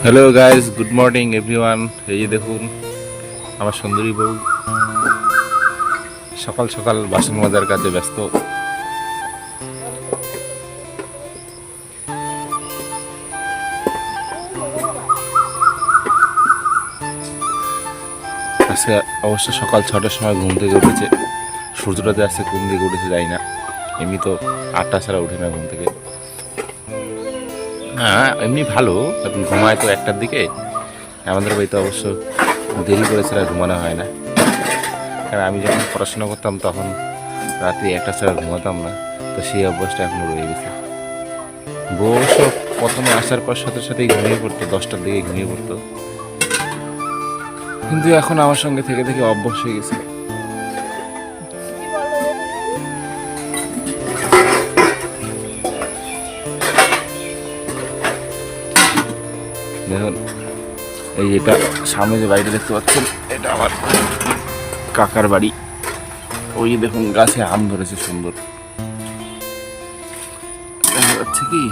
Hello guys, good morning everyone. এই যে দেখুন আমার সুন্দরী বউ সকাল সকাল বাসন মাজার কাজে ব্যস্ত। আজকে অবশ্য সকাল 6টার সময় ঘুম থেকে উঠেছে। সূর্যটাতে আজকে কোন দিকে উঠেছে যাই না, এমনি তো 8টা ছাড়া উঠে না ঘুম থেকে। হ্যাঁ এমনি ভালো, এখন ঘুমায় তো 1টার দিকে। আমাদের বাড়িতে অবশ্য দেরি করে ছাড়া ঘুমানো হয় না, কারণ আমি যখন পড়াশোনা করতাম তখন রাত্রি 1টা ছাড়া ঘুমাতাম না, তো সেই অভ্যাসটা এখনো রয়ে গেছে। বউ অবশ্য প্রথমে আসার পর সাথে সাথেই ঘুমিয়ে পড়তো, 10টার দিকে ঘুমিয়ে পড়তো, কিন্তু এখন আমার সঙ্গে থেকে থেকে অভ্যাস হয়ে গেছে। দেখুন এই এটা সামনে যে বাড়িটা দেখতে পাচ্ছেন, এটা আমার কাকার বাড়ি। ওই দেখুন গাছে আম ধরেছে সুন্দর, দেখা যাচ্ছে কি?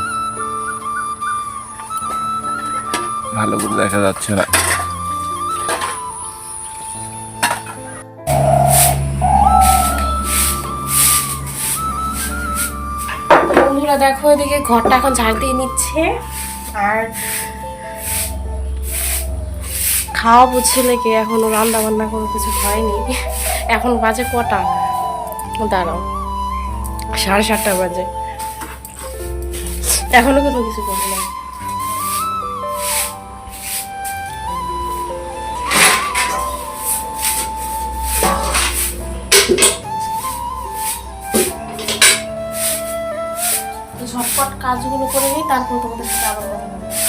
ভালো করে দেখা যাচ্ছে না। বন্ধুরা দেখো, এদিকে ঘরটা এখন ঝাড় দিয়ে নিচ্ছে আর খাওয়া বুঝছে নাকি, এখনো রান্না বান্না কোনো কিছু হয়নি। এখন বাজে কটা, দাঁড়াও, 7:30 বাজে, এখনো কোনো কিছু করি না। ঝটপট কাজগুলো করে নিই, তারপর তোমাদের সাথে আবার কথা বলবো।